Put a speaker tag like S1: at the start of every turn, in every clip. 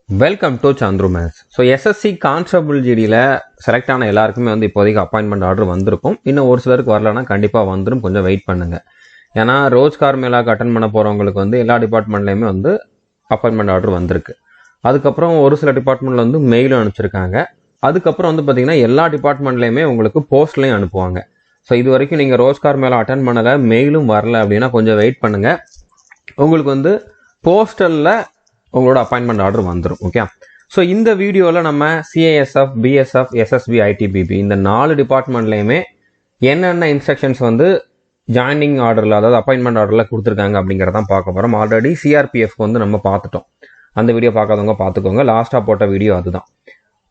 S1: Welcome to Chandru maths. So SSC constable ஜிடியில் select ஆன எல்லாருக்குமே வந்து இப்போதைக்கு அப்பாயின்மெண்ட் ஆர்டர் வந்திருக்கும். இன்னும் ஒரு சிலருக்கு வரலன்னா கண்டிப்பாக வந்துடும், கொஞ்சம் வெயிட் பண்ணுங்கள். ஏன்னா ரோஜ்கார் மேலாக்கு அட்டன் பண்ண போகிறவங்களுக்கு வந்து எல்லா டிபார்ட்மெண்ட்லேயுமே வந்து அப்பாயின்மெண்ட் ஆர்டர் வந்திருக்கு. அதுக்கப்புறம் ஒரு சில டிபார்ட்மெண்ட்டில் வந்து மெயிலும் அனுப்பிச்சிருக்காங்க. அதுக்கப்புறம் வந்து பார்த்திங்கன்னா எல்லா டிபார்ட்மெண்ட்லேயுமே உங்களுக்கு போஸ்ட்லேயும் அனுப்புவாங்க. ஸோ இது வரைக்கும் நீங்கள் ரோஜ்கார் மேலே அட்டன் பண்ணலை, மெயிலும் வரல அப்படின்னா கொஞ்சம் வெயிட் பண்ணுங்கள். உங்களுக்கு வந்து போஸ்டலில் உங்களோட அப்பாயின்மெண்ட் ஆர்டர் வந்துடும். ஓகே, ஸோ இந்த வீடியோவில் நம்ம சிஐஎஸ்எஃப், பிஎஸ்எஃப், எஸ்எஸ்பி, ஐடிபிபி இந்த 4 டிபார்ட்மெண்ட்லேயுமே என்னென்ன இன்ஸ்ட்ரக்ஷன்ஸ் வந்து ஜாயினிங் ஆர்டரில், அதாவது அப்பாயின்மெண்ட் ஆர்டரில் கொடுத்துருக்காங்க அப்படிங்கிறதான் பார்க்க போகிறோம். ஆல்ரெடி சிஆர்பிஎஃப்க்கு வந்து நம்ம பார்த்துட்டோம். அந்த வீடியோ பார்க்காதவங்க பார்த்துக்கோங்க, லாஸ்ட்டாக போட்ட வீடியோ அதுதான்.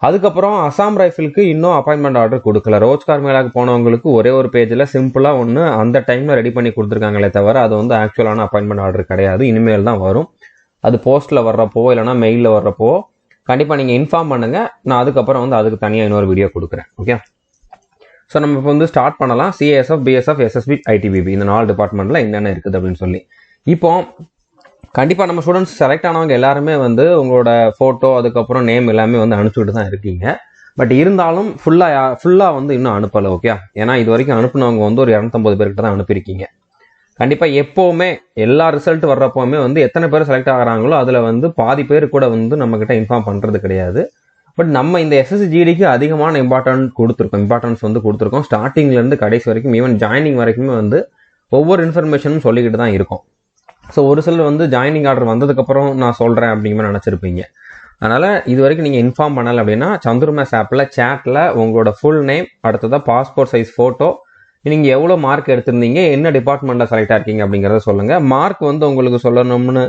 S1: அதுக்கப்புறம் அசாம் ரைஃபிளுக்கு இன்னும் அப்பாயின்மெண்ட் ஆர்டர் கொடுக்கல. ரோஜ்கார் மேலாக்கு போனவங்களுக்கு ஒரே ஒரு பேஜில் சிம்பிளாக ஒன்று அந்த டைமில் ரெடி பண்ணி கொடுத்துருக்காங்களே தவிர அது வந்து ஆக்சுவலான அப்பாயின்மெண்ட் ஆர்டர் கிடையாது. இனிமேல் தான் வரும். அது போஸ்ட்டில் வர்றப்போ இல்லைனா மெயிலில் வர்றப்போ கண்டிப்பாக நீங்கள் இன்ஃபார்ம் பண்ணுங்கள். நான் அதுக்கப்புறம் வந்து அதுக்கு தனியாக இன்னொரு வீடியோ கொடுக்குறேன். ஓகே, ஸோ நம்ம இப்போ வந்து ஸ்டார்ட் பண்ணலாம். சிஎஸ்எஃப், பிஎஸ்எஃப், எஸ்எஸ்பி, ஐடிபிபி இந்த 4 டிபார்ட்மெண்ட்டில் என்னென்ன இருக்குது அப்படின்னு சொல்லி. இப்போ கண்டிப்பாக நம்ம ஸ்டூடெண்ட்ஸ் செலக்ட் ஆனவங்க எல்லாருமே வந்து உங்களோட ஃபோட்டோ, அதுக்கப்புறம் நேம் எல்லாமே வந்து அனுப்பிச்சுட்டு தான் இருக்கீங்க. பட் இருந்தாலும் ஃபுல்லாக வந்து இன்னும் அனுப்பலை. ஓகே, ஏன்னா இது வரைக்கும் அனுப்புனவங்க வந்து ஒரு 250 பேர்கிட்ட தான் அனுப்பியிருக்கீங்க. கண்டிப்பாக எப்போவுமே எல்லா ரிசல்ட் வர்றப்போவுமே வந்து எத்தனை பேர் செலக்ட் ஆகிறாங்களோ அதில் வந்து பாதி பேர் கூட வந்து நம்மக்கிட்ட இன்ஃபார்ம் பண்ணுறது கிடையாது. பட் நம்ம இந்த எஸ்எஸ்சி ஜிடிக்கு அதிகமான இம்பார்ட்டன்ஸ் வந்து கொடுத்துருக்கோம். ஸ்டார்டிங்லேருந்து கடைசி வரைக்கும், ஈவன் ஜாயினிங் வரைக்குமே வந்து ஒவ்வொரு இன்ஃபர்மேஷனும் சொல்லிக்கிட்டு தான் இருக்கும். ஸோ ஒரு சிலர் வந்து ஜாயினிங் ஆர்டர் வந்ததுக்கப்புறம் நான் சொல்கிறேன் அப்படிங்கிற மாதிரி நினச்சிருப்பீங்க. அதனால் இது வரைக்கும் நீங்கள் இன்ஃபார்ம் பண்ணலை அப்படின்னா சந்துரு மேத்ஸ் ஆப்பில் சேட்டில் உங்களோட ஃபுல் நேம், அடுத்ததாக பாஸ்போர்ட் சைஸ் ஃபோட்டோ, நீங்கள் எவ்வளோ மார்க் எடுத்திருந்தீங்க, என்ன டிபார்ட்மெண்ட்டில் செலக்ட் ஆகிருக்கீங்க அப்படிங்கிறத சொல்லுங்கள். மார்க் வந்து உங்களுக்கு சொல்லணும்னு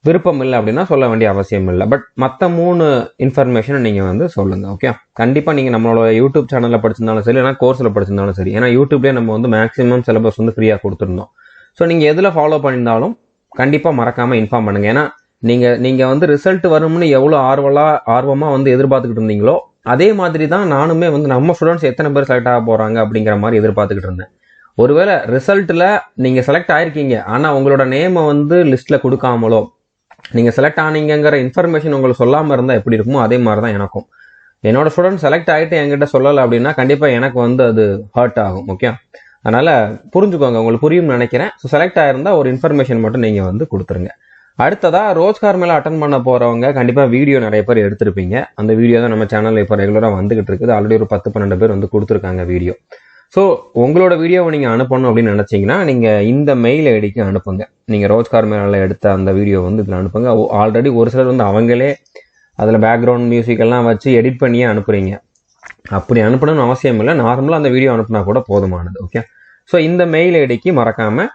S1: விருப்பம் இல்லை அப்படின்னா சொல்ல வேண்டிய அவசியம் இல்லை. பட் மற்ற 3 இன்ஃபர்மேஷனை நீங்கள் வந்து சொல்லுங்கள். ஓகே, கண்டிப்பாக நீங்கள் நம்மளோட யூடியூப் சேனலில் படிச்சிருந்தாலும் சரி, இல்லைனா கோர்ஸில் படிச்சிருந்தாலும் சரி, ஏன்னா யூடியூப்லேயே நம்ம வந்து மேக்ஸிமம் சிலபஸ் வந்து ஃப்ரீயாக கொடுத்துருந்தோம். ஸோ நீங்கள் எதில் ஃபாலோ பண்ணியிருந்தாலும் கண்டிப்பாக மறக்காமல் இன்ஃபார்ம் பண்ணுங்கள். ஏன்னா நீங்கள் வந்து ரிசல்ட் வரும்னு எவ்வளோ ஆர்வமாக வந்து எதிர்பார்த்துக்கிட்டு இருந்தீங்களோ அதே மாதிரி தான் நானுமே வந்து நம்ம ஸ்டூடெண்ட்ஸ் எத்தனை பேர் செலக்ட் ஆக போகிறாங்க அப்படிங்கிற மாதிரி எதிர்பார்த்துக்கிட்டு இருந்தேன். ஒருவேளை ரிசல்ட்டில் நீங்கள் செலக்ட் ஆகிருக்கீங்க, ஆனால் உங்களோட நேமை வந்து லிஸ்ட்டில் கொடுக்காமலோ, நீங்கள் செலக்ட் ஆனீங்கிற இன்ஃபர்மேஷன் உங்களுக்கு சொல்லாமல் இருந்தால் எப்படி இருக்குமோ அதே மாதிரி தான் எனக்கும். என்னோட ஸ்டூடெண்ட் செலக்ட் ஆகிட்டு என்கிட்ட சொல்லலை அப்படின்னா கண்டிப்பாக எனக்கு வந்து அது ஹர்ட் ஆகும். ஓகே, அதனால் புரிஞ்சுக்கோங்க, உங்களுக்கு புரியும்னு நினைக்கிறேன். ஸோ செலக்ட் ஆகிருந்தால் ஒரு இன்ஃபர்மேஷன் மட்டும் நீங்கள் வந்து கொடுத்துருங்க. அடுத்ததாக ரோஜ்கார் மேலே அட்டன் பண்ண போகிறவங்க கண்டிப்பாக வீடியோ நிறைய பேர் எடுத்திருப்பீங்க. அந்த வீடியோ தான் நம்ம சேனலில் இப்போ ரெகுலராக வந்துகிட்டு இருக்குது. ஆல்ரெடி ஒரு 10-12 பேர் வந்து கொடுத்துருக்காங்க வீடியோ. ஸோ உங்களோட வீடியோவை நீங்கள் அனுப்பணும் அப்படின்னு நினச்சிங்கன்னா நீங்கள் இந்த மெயில் ஐடிக்கு அனுப்புங்க. நீங்கள் ரோஜ்கார் மேலே எடுத்த அந்த வீடியோ வந்து இதில் அனுப்புங்க. ஆல்ரெடி ஒரு சிலர் வந்து அவங்களே அதில் பேக்ரவுண்ட் மியூசிக் எல்லாம் வச்சு எடிட் பண்ணியே அனுப்புகிறீங்க. அப்படி அனுப்பணும்னு அவசியம் இல்லை, நார்மலாக அந்த வீடியோ அனுப்புனா கூட போதுமானது. ஓகே, ஸோ இந்த மெயில் ஐடிக்கு மறக்காமல்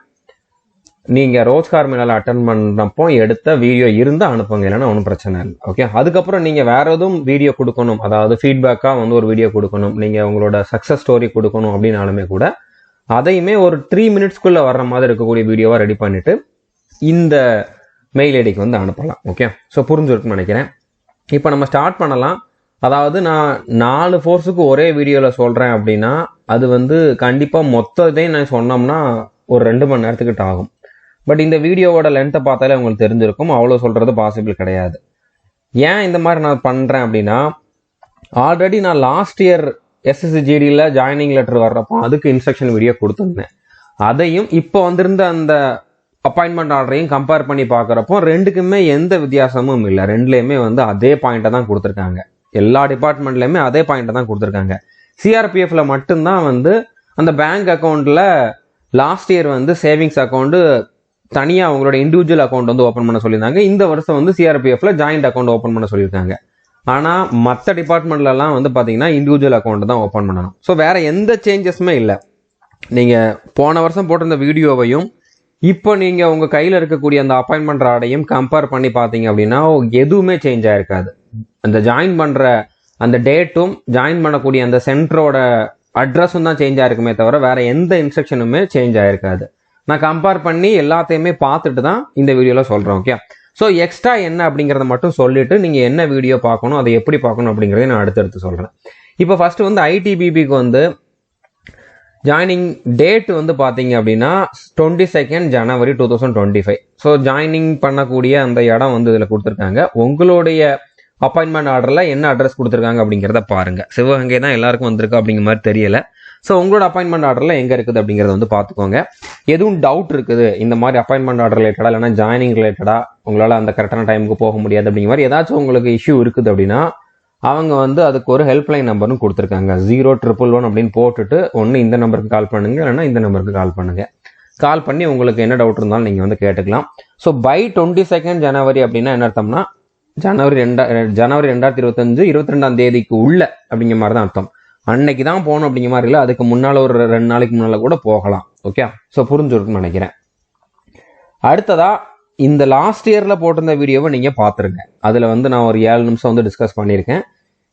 S1: நீங்கள் ரோஜ்கார் மேலே அட்டன் பண்ணப்போ எடுத்த வீடியோ இருந்தால் அனுப்புங்க, இல்லைன்னா ஒன்றும் பிரச்சனை இல்லை. ஓகே, அதுக்கப்புறம் நீங்கள் வேறு எதுவும் வீடியோ கொடுக்கணும், அதாவது ஃபீட்பேக்காக வந்து ஒரு வீடியோ கொடுக்கணும், நீங்கள் உங்களோட சக்ஸஸ் ஸ்டோரி கொடுக்கணும் அப்படின்னாலுமே கூட அதையுமே ஒரு 3 மினிட்ஸ்க்குள்ளே வர்ற மாதிரி இருக்கக்கூடிய வீடியோவாக ரெடி பண்ணிவிட்டு இந்த மெயில் ஐடிக்கு வந்து அனுப்பலாம். ஓகே, ஸோ புரிஞ்சுருக்குன்னு நினைக்கிறேன். இப்போ நம்ம ஸ்டார்ட் பண்ணலாம். அதாவது நான் 4 ஃபோர்ஸுக்கு ஒரே வீடியோவில் சொல்கிறேன் அப்படின்னா அது வந்து கண்டிப்பாக மொத்தத்தையும் நான் சொன்னோம்னா ஒரு 2 மணி நேரத்துக்கிட்ட ஆகும். பட் இந்த வீடியோவோட லென்த்தை பார்த்தாலே உங்களுக்கு தெரிஞ்சிருக்கும், அவ்வளோ சொல்கிறது பாசிபிள் கிடையாது. ஏன் இந்த மாதிரி நான் பண்ணுறேன் அப்படின்னா, ஆல்ரெடி நான் லாஸ்ட் இயர் எஸ்எஸ்சி ஜிடியில் ஜாயினிங் லெட்டர் வர்றப்போ அதுக்கு இன்ஸ்ட்ரக்ஷன் வீடியோ கொடுத்துருந்தேன். அதையும் இப்போ வந்திருந்த அந்த அப்பாயின்மெண்ட் ஆர்டரையும் கம்பேர் பண்ணி பார்க்குறப்போ ரெண்டுக்குமே எந்த வித்தியாசமும் இல்லை. ரெண்டுலேயுமே வந்து அதே பாயிண்ட்டை தான் கொடுத்துருக்காங்க. எல்லா டிபார்ட்மெண்ட்லேயுமே அதே பாயிண்ட்டை தான் கொடுத்துருக்காங்க. சிஆர்பிஎஃப்ல மட்டும்தான் வந்து அந்த பேங்க் அக்கௌண்ட்டில் லாஸ்ட் இயர் வந்து சேவிங்ஸ் அக்கௌண்ட்டு தனியாக அவங்களோட இண்டிவிஜுவல் அக்கௌண்ட் வந்து ஓப்பன் பண்ண சொல்லியிருந்தாங்க. இந்த வருஷம் வந்து சிஆர்பிஎஃப்ல ஜாயிண்ட் அக்கௌண்ட் ஓப்பன் பண்ண சொல்லியிருக்காங்க. ஆனால் மற்ற டிபார்ட்மெண்ட்லலாம் வந்து பார்த்தீங்கன்னா இண்டிவிஜுவல் அக்கௌண்ட் தான் ஓப்பன் பண்ணணும். ஸோ வேற எந்த சேஞ்சஸுமே இல்லை. நீங்கள் போன வருஷம் போட்டிருந்த வீடியோவையும் இப்போ நீங்கள் உங்கள் கையில் இருக்கக்கூடிய அந்த அப்பாயின்மெண்ட் ஆர்டரையும் கம்பேர் பண்ணி பார்த்தீங்க அப்படின்னா எதுவுமே சேஞ்ச் ஆகிருக்காது. அந்த ஜாயின் பண்ணுற அந்த டேட்டும் ஜாயின் பண்ணக்கூடிய அந்த சென்டரோட அட்ரஸும் தான் சேஞ்ச் ஆகிருக்குமே தவிர வேற எந்த இன்ஸ்ட்ரக்ஷனுமே சேஞ்ச் ஆகிருக்காது. நான் கம்பேர் பண்ணி எல்லாத்தையுமே பார்த்துட்டு தான் இந்த வீடியோவில் சொல்கிறேன். ஓகே, ஸோ எக்ஸ்ட்ரா என்ன அப்படிங்கிறத மட்டும் சொல்லிட்டு நீங்கள் என்ன வீடியோ பார்க்கணும், அதை எப்படி பார்க்கணும் அப்படிங்கிறத நான் அடுத்தடுத்து சொல்கிறேன். இப்போ ஃபர்ஸ்ட் வந்து ஐடிபிபிக்கு வந்து ஜாயினிங் டேட் வந்து பார்த்தீங்க அப்படின்னா 22 ஜனவரி 2025. ஸோ ஜாயினிங் பண்ணக்கூடிய அந்த இடம் வந்து இதில் கொடுத்துருக்காங்க. உங்களுடைய அப்பாயின்மெண்ட் ஆர்டரில் என்ன அட்ரஸ் கொடுத்துருக்காங்க அப்படிங்கிறத பாருங்கள். சிவகங்கை தான் எல்லாருக்கும் வந்திருக்கு அப்படிங்கிற மாதிரி தெரியல. ஸோ உங்களோட அப்பாயின்மெண்ட் ஆர்டரில் எங்கே இருக்குது அப்படிங்கிறத வந்து பார்த்துக்கோங்க. எதுவும் டவுட் இருக்குது இந்த மாதிரி அப்பாயின்மெண்ட் ஆர்டர் ரிலேட்டடாக இல்லைனா ஜாயினிங் ரிலேட்டடாக உங்களால் அந்த கரெக்டான டைமுக்கு போக முடியாது அப்படிங்கிற மாதிரி ஏதாச்சும் உங்களுக்கு இஷ்யூ இருக்குது அப்படின்னா அவங்க வந்து அதுக்கு ஒரு ஹெல்ப்லைன் நம்பரும் கொடுத்துருக்காங்க. 0111 அப்படின்னு போட்டுட்டு ஒன்று இந்த நம்பருக்கு கால் பண்ணுங்க, இல்லைன்னா இந்த நம்பருக்கு கால் பண்ணுங்க. கால் பண்ணி உங்களுக்கு என்ன டவுட் இருந்தாலும் நீங்கள் வந்து கேட்டுக்கலாம். ஸோ பை 22 ஜனவரி அப்படின்னா என்ன அர்த்தம்னா ஜனவரி 2025 22ஆம் தேதிக்கு உள்ள அப்படிங்கிற மாதிரி தான் அர்த்தம். அன்னைக்கு தான் போகணும் அப்படிங்கிற மாதிரி இல்லை, அதுக்கு முன்னால் ஒரு 2 நாளைக்கு முன்னால் கூட போகலாம். ஓகே, ஸோ புரிஞ்சுருக்குன்னு நினைக்கிறேன். அடுத்ததா இந்த லாஸ்ட் இயரில் போட்டிருந்த வீடியோவை நீங்கள் பார்த்துருங்க. அதில் வந்து நான் ஒரு 7 நிமிஷம் வந்து டிஸ்கஸ் பண்ணியிருக்கேன்.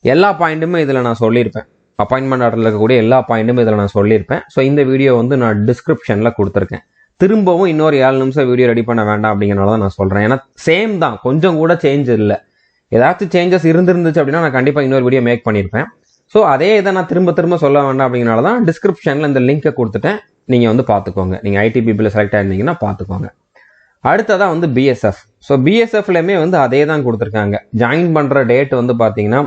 S1: எல்லா பாயிண்ட்டுமே இதில் நான் சொல்லியிருப்பேன். அப்பாயின்மெண்ட் ஆர்டரில் இருக்கக்கூடிய எல்லா பாயிண்ட்டுமே இதில் நான் சொல்லியிருப்பேன். ஸோ இந்த வீடியோ வந்து நான் டிஸ்கிரிப்ஷனில் கொடுத்துருக்கேன். திரும்பவும் இன்னொரு 7 நிமிஷம் வீடியோ ரெடி பண்ண வேண்டாம் அப்படிங்கிறனால தான் நான் சொல்கிறேன். ஏன்னா சேம் தான், கொஞ்சம் கூட சேஞ்ச் இல்லை. ஏதாச்சும் சேஞ்சஸ் இருந்துருந்துச்சு அப்படின்னா நான் கண்டிப்பாக இன்னொரு வீடியோ மேக் பண்ணியிருப்பேன். ஸோ அதே இதை நான் திரும்ப சொல்ல வேண்டாம் அப்படிங்கிறனால தான் டிஸ்கிரிப்ஷனில் இந்த லிங்கை கொடுத்துட்டேன். நீங்கள் வந்து பார்த்துக்கோங்க. நீங்கள் ஐடிபிபியில் செலக்ட் ஆயிருந்தீங்கன்னா பார்த்துக்கோங்க. அடுத்ததான் வந்து பிஎஸ்எஃப். ஸோ பிஎஸ்எஃப்லையுமே வந்து அதே தான் கொடுத்துருக்காங்க. ஜாயின் பண்ணுற டேட் வந்து பார்த்தீங்கன்னா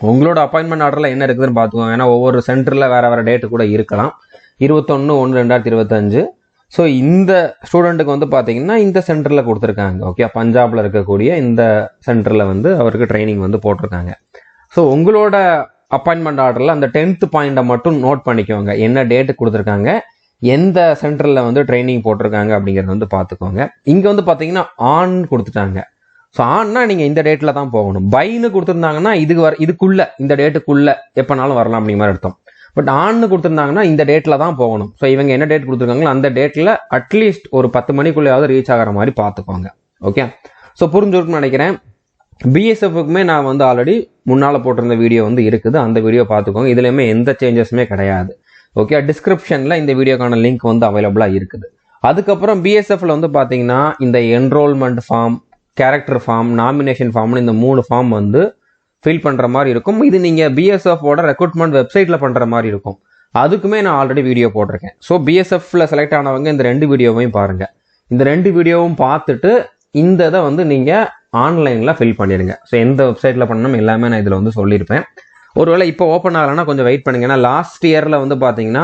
S1: உங்களோட அப்பாயின்மெண்ட் ஆர்டரில் என்ன இருக்குதுன்னு பார்த்துக்கோங்க. ஏன்னா ஒவ்வொரு சென்டரில் வேறு டேட்டு கூட இருக்கலாம். 21/1/2025. ஸோ இந்த ஸ்டூடெண்ட்டுக்கு வந்து பார்த்தீங்கன்னா இந்த சென்டரில் கொடுத்துருக்காங்க. ஓகே, பஞ்சாபில் இருக்கக்கூடிய இந்த சென்டரில் வந்து அவருக்கு ட்ரைனிங் வந்து போட்டிருக்காங்க. ஸோ உங்களோட அப்பாயின்மெண்ட் ஆர்டரில் அந்த 10th பாயிண்ட்டை மட்டும் நோட் பண்ணிக்கோங்க. என்ன டேட்டு கொடுத்துருக்காங்க, எந்த சென்டரில் வந்து ட்ரைனிங் போட்டிருக்காங்க அப்படிங்கிறது வந்து பார்த்துக்கோங்க. இங்கே வந்து பார்த்தீங்கன்னா ஆன் கொடுத்துட்டாங்க. ஸோ ஆன்னா நீங்கள் இந்த டேட்டில் தான் போகணும். பைன்னு கொடுத்துருந்தாங்கன்னா இதுக்குள்ள இந்த டேட்டுக்குள்ள எப்போனாலும் வரலாம் அப்படிங்கிற மாதிரி அர்த்தம். பட் ஆன்னு கொடுத்துருந்தாங்கன்னா இந்த டேட்டில் தான் போகணும். ஸோ இவங்க என்ன டேட் கொடுத்துருக்காங்களோ அந்த டேட்டில் அட்லீஸ்ட் ஒரு 10 மணிக்குள்ளேயாவது ரீச் ஆகிற மாதிரி பார்த்துக்கோங்க. ஓகே, ஸோ புரிஞ்சுருக்குன்னு நினைக்கிறேன். பிஎஸ்எஃப்க்குமே நான் வந்து ஆல்ரெடி முன்னால் போட்டிருந்த வீடியோ வந்து இருக்குது. அந்த வீடியோ பார்த்துக்கோங்க. இதுலையுமே எந்த சேஞ்சஸுமே கிடையாது. ஓகே, டிஸ்கிரிப்ஷனில் இந்த வீடியோக்கான லிங்க் வந்து அவைலபிளாக இருக்குது. அதுக்கப்புறம் பிஎஸ்எஃப்ல வந்து பார்த்தீங்கன்னா இந்த enrolment form, character form, nomination ஃபார்ம்னு இந்த 3 ஃபார்ம் வந்து ஃபில் பண்ணுற மாதிரி இருக்கும். இது நீங்கள் பிஎஸ்எஃபோட ரெக்ரூட்மெண்ட் வெப்சைட்டில் பண்ணுற மாதிரி இருக்கும். அதுக்குமே நான் ஆல்ரெடி வீடியோ போட்டிருக்கேன். ஸோ பிஎஸ்எஃப்ல செலக்ட் ஆனவங்க இந்த 2 வீடியோவையும் பாருங்கள். இந்த 2 வீடியோவும் பார்த்துட்டு இந்த இதை வந்து நீங்கள் ஆன்லைனில் ஃபில் பண்ணிடுங்க. ஸோ எந்த வெப்சைட்டில் பண்ணணும் எல்லாமே நான் இதில் வந்து சொல்லியிருப்பேன். ஒருவேளை இப்போ ஓப்பன் ஆகலைன்னா கொஞ்சம் வெயிட் பண்ணுங்க. ஏன்னா லாஸ்ட் இயரில் வந்து பார்த்தீங்கன்னா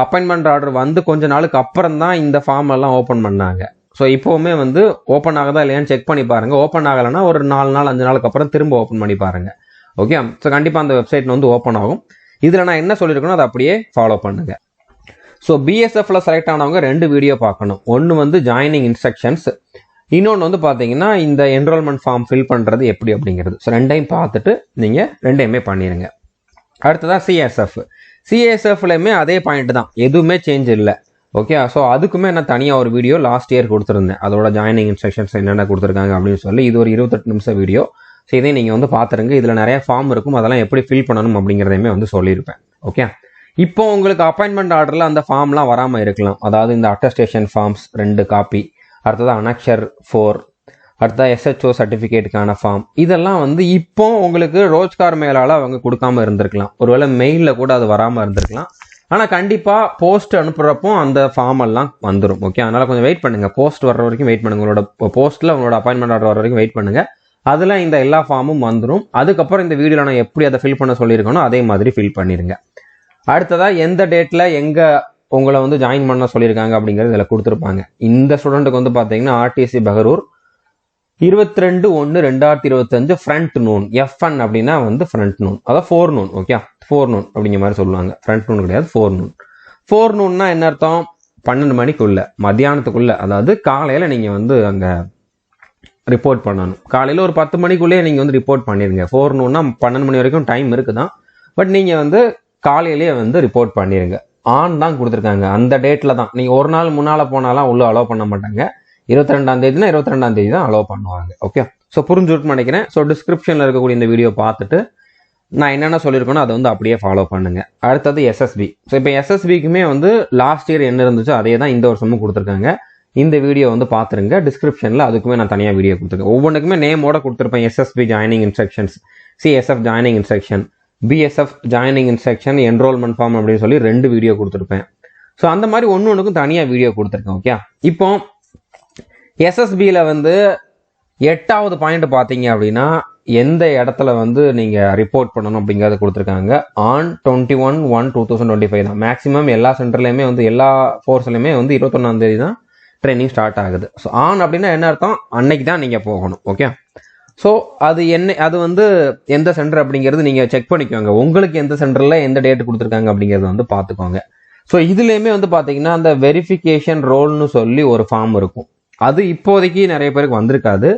S1: அப்பாயின்மெண்ட் ஆர்டர் வந்து கொஞ்ச நாளுக்கு அப்புறம் தான் இந்த ஃபார்ம் எல்லாம் ஓப்பன் பண்ணாங்க. ஸோ இப்போவுமே வந்து ஓப்பன் ஆகுதா இல்லையான்னு செக் பண்ணி பாருங்க. ஓப்பன் ஆகலைன்னா ஒரு 4 நாள் 5 நாளுக்கு அப்புறம் திரும்ப ஓப்பன் பண்ணி பாருங்க. ஓகே, ஸோ கண்டிப்பாக அந்த வெப்சைட் வந்து ஓப்பன் ஆகும். இதில் நான் என்ன சொல்லியிருக்கணும் அதை அப்படியே ஃபாலோ பண்ணுங்க. ஸோ பிஎஸ்எஃப்ல செலக்ட் ஆனவங்க 2 வீடியோ பார்க்கணும். ஒன்று வந்து ஜாயினிங் இன்ஸ்ட்ரக்ஷன்ஸ், இன்னொன்று வந்து பார்த்தீங்கன்னா இந்த என்ரோல்மெண்ட் ஃபார்ம் ஃபில் பண்ணுறது எப்படி அப்படிங்கிறது. ஸோ 2டையும் பார்த்துட்டு நீங்கள் 2டையுமே பண்ணிடுங்க. அடுத்ததான் சிஎஸ்எஃப்லையுமே அதே பாயிண்ட் தான், எதுவுமே சேஞ்ச் இல்லை. ஓகே, ஸோ அதுக்குமே நான் தனியாக ஒரு வீடியோ லாஸ்ட் இயர் கொடுத்துருந்தேன். அதோட ஜாயினிங் இன்ஸ்ட்ரக்ஷன்ஸ் என்னென்ன கொடுத்துருக்காங்க அப்படின்னு சொல்லி இது ஒரு 28 நிமிஷம் வீடியோ. ஸோ இதை நீங்கள் வந்து பார்த்துருங்க. இதில் நிறைய ஃபார்ம் இருக்கும், அதெல்லாம் எப்படி ஃபில் பண்ணணும் அப்படிங்கிறதையுமே வந்து சொல்லியிருப்பேன். ஓகே, இப்போ உங்களுக்கு அப்பாயின்மெண்ட் ஆர்டரில் அந்த ஃபார்ம்லாம் வராமல் இருக்கலாம். அதாவது இந்த அட்டஸ்டேஷன் ஃபார்ம்ஸ் 2 காப்பி, அடுத்தது அனக்ஷர் 4, அடுத்தது எஸ்ஹெச்ஓ சர்டிஃபிகேட்டுக்கான ஃபார்ம். இதெல்லாம் வந்து இப்போ உங்களுக்கு ரோஜ்கார் மேலால் அவங்க கொடுக்காம இருந்திருக்கலாம். ஒருவேளை மெயிலில் கூட அது வராமல் இருந்திருக்கலாம். ஆனால் கண்டிப்பாக போஸ்ட் அனுப்புகிறப்போ அந்த ஃபார்ம் எல்லாம் வந்துடும். ஓகே, அதனால் கொஞ்சம் வெயிட் பண்ணுங்கள். போஸ்ட் வர்ற வரைக்கும் வெயிட் பண்ணுங்கள். உங்களோட போஸ்ட்டில் உங்களோட அப்பாயின்மெண்ட் ஆர்டர் வர வரைக்கும் வெயிட் பண்ணுங்கள். அதில் இந்த எல்லா ஃபார்மும் வந்துடும். அதுக்கப்புறம் இந்த வீடியோவில் நான் எப்படி அதை ஃபில் பண்ண சொல்லியிருக்கேனோ அதே மாதிரி ஃபில் பண்ணிடுங்க. அடுத்ததாக எந்த டேட்டில் எங்கே உங்களை வந்து ஜாயின் பண்ண சொல்லியிருக்காங்க அப்படிங்கிறது இதில் கொடுத்துருப்பாங்க. இந்த ஸ்டூடெண்ட்டுக்கு வந்து பார்த்தீங்கன்னா ஆர்டிசி பகரூர் 22/1/2025 ஃப்ரண்ட் நூன். FN அப்படின்னா வந்து ஃப்ரண்ட் நூன், அதாவது 4 நூன். ஓகே, 4 நூன் அப்படிங்கிற மாதிரி சொல்லுவாங்க. ஃப்ரண்ட் நூன் கிடையாது, 4 நூன். 4 நூன்னா என்ன அர்த்தம்? 12 மணிக்குள்ள, மத்தியானத்துக்குள்ள, அதாவது காலையில் நீங்கள் வந்து அங்கே ரிப்போர்ட் பண்ணணும். காலையில் ஒரு 10 மணிக்குள்ளேயே நீங்கள் வந்து ரிப்போர்ட் பண்ணிடுங்க. 4 நூன்னா 12 மணி வரைக்கும் டைம் இருக்குதான். பட் நீங்கள் வந்து காலையிலேயே வந்து ரிப்போர்ட் பண்ணிடுங்க. ஆன் தான் கொடுத்துருக்காங்க. அந்த டேட்டில் தான். நீங்கள் ஒரு நாள் முன்னால் போனாலாம் உள்ள அலோவ் பண்ண மாட்டாங்க. 22ஆம் தேதினா 22ஆம் தேதி தான் அலோவ் பண்ணுவாங்க. ஓகே, ஸோ புரிஞ்சுட்டு நினைக்கிறேன். ஸோ டிஸ்கிரிப்ஷனில் இருக்கக்கூடிய இந்த வீடியோ பார்த்துட்டு நான் என்னென்ன சொல்லியிருக்கேனோ அதை வந்து அப்படியே ஃபாலோ பண்ணுங்கள். அடுத்தது எஸ்எஸ்பி. ஸோ இப்போ எஸ்எஸ்பிக்குமே வந்து லாஸ்ட் இயர் என்ன இருந்துச்சோ அதே தான் இந்த வருஷமும் கொடுத்துருக்காங்க. இந்த வீடியோ வந்து பார்த்துருங்க. டிஸ்கிரிப்ஷனில் அதுக்குமே நான் தனியாக வீடியோ கொடுத்துருக்கேன். ஒவ்வொன்றுக்குமே நேமோட கொடுத்துருப்பேன். SSB joining instructions, CSF joining instruction, BSF joining instruction, enrolment form அப்படின்னு சொல்லி 2 வீடியோ கொடுத்துருப்பேன். ஸோ அந்த மாதிரி ஒன்றுக்கும் தனியாக வீடியோ கொடுத்துருக்கேன். ஓகே, இப்போ எஸ்எஸ்பியில் வந்து 8வது பாயிண்ட் பார்த்தீங்க அப்படின்னா எந்த இடத்துல வந்து நீங்கள் ரிப்போர்ட் பண்ணணும் அப்படிங்கிறத கொடுத்துருக்காங்க. ஆன் 21/1/2025 தான். மேக்ஸிமம் எல்லா சென்டர்லையுமே வந்து எல்லா ஃபோர்ஸ்லையுமே வந்து 21ஆம் தேதி தான் ட்ரைனிங் ஸ்டார்ட் ஆகுது. ஸோ ஆன் அப்படின்னா என்ன அர்த்தம், அன்னைக்கு தான் நீங்கள் போகணும். ஓகே, ஸோ அது வந்து எந்த சென்டர் அப்படிங்கிறது நீங்கள் செக் பண்ணிக்கோங்க. உங்களுக்கு எந்த சென்டரில் எந்த டேட் கொடுத்துருக்காங்க அப்படிங்கிறத வந்து பார்த்துக்கோங்க. ஸோ இதுலேயுமே வந்து பார்த்தீங்கன்னா அந்த வெரிஃபிகேஷன் ரோல்னு சொல்லி ஒரு ஃபார்ம் இருக்கும். அது இப்போதைக்கு நிறைய பேருக்கு வந்திருக்காது.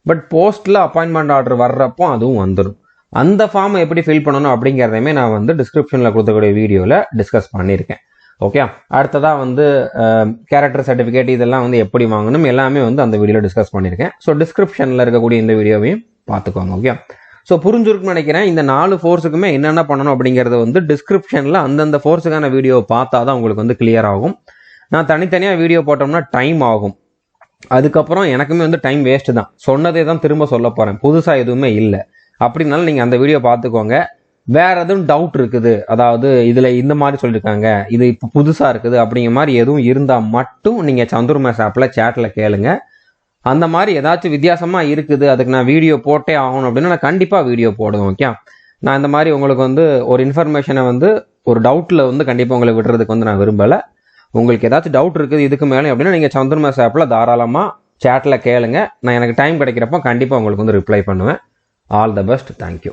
S1: பட் போஸ்ட்டில் அப்பாயின்மெண்ட் ஆர்டர் வர்றப்போ அதுவும் வந்துடும். அந்த ஃபார்மை எப்படி ஃபில் பண்ணணும் அப்படிங்கிறதையுமே நான் வந்து டிஸ்கிரிப்ஷனில் கொடுத்தக்கூடிய வீடியோவில் டிஸ்கஸ் பண்ணியிருக்கேன். ஓகே, அடுத்ததாக வந்து கேரக்டர் சர்டிஃபிகேட் இதெல்லாம் வந்து எப்படி வாங்கணும் எல்லாமே வந்து அந்த வீடியோவில் டிஸ்கஸ் பண்ணியிருக்கேன். ஸோ டிஸ்கிரிப்ஷனில் இருக்கக்கூடிய இந்த வீடியோவையும் பார்த்துக்கோங்க. ஓகே, ஸோ புரிஞ்சிருக்குன்னு நினைக்கிறேன். இந்த 4 ஃபோர்ஸுக்குமே என்னென்ன பண்ணணும் அப்படிங்கிறத வந்து டிஸ்கிரிப்ஷனில் அந்தந்த ஃபோர்ஸுக்கான வீடியோ பார்த்தா தான் உங்களுக்கு வந்து கிளியர் ஆகும். நான் தனித்தனியாக வீடியோ போட்டோம்னா டைம் ஆகும். அதுக்கப்புறம் எனக்குமே வந்து டைம் வேஸ்ட்டு தான். சொன்னதே தான் திரும்ப சொல்ல போகிறேன், புதுசாக எதுவுமே இல்லை. அப்படின்னாலும் நீங்கள் அந்த வீடியோ பார்த்துக்கோங்க. வேற எதுவும் டவுட் இருக்குது, அதாவது இதில் இந்த மாதிரி சொல்லியிருக்காங்க, இது இப்போ புதுசாக இருக்குது அப்படிங்கிற மாதிரி எதுவும் இருந்தால் மட்டும் நீங்கள் சந்துரு மேத்ஸ் ஆப்பில் சேட்டில் கேளுங்க. அந்த மாதிரி ஏதாச்சும் வித்தியாசமாக இருக்குது, அதுக்கு நான் வீடியோ போட்டே ஆகணும் அப்படின்னா நான் கண்டிப்பாக வீடியோ போடுவேன். ஓகே, நான் இந்த மாதிரி உங்களுக்கு வந்து ஒரு இன்ஃபர்மேஷனை வந்து ஒரு டவுட்டில் வந்து கண்டிப்பாக உங்களை விடுறதுக்கு வந்து நான் விரும்பலை. உங்களுக்கு ஏதாச்சும் டவுட் இருக்குது இதுக்கு மேலே அப்படின்னா நீங்கள் சந்துரு மேத்ஸ் ஆப்பில் தாராளமாக சேட்டில் கேளுங்க. நான் எனக்கு டைம் கிடைக்கிறப்போ கண்டிப்பாக உங்களுக்கு வந்து ரிப்ளை பண்ணுவேன். All the best. தேங்க்யூ.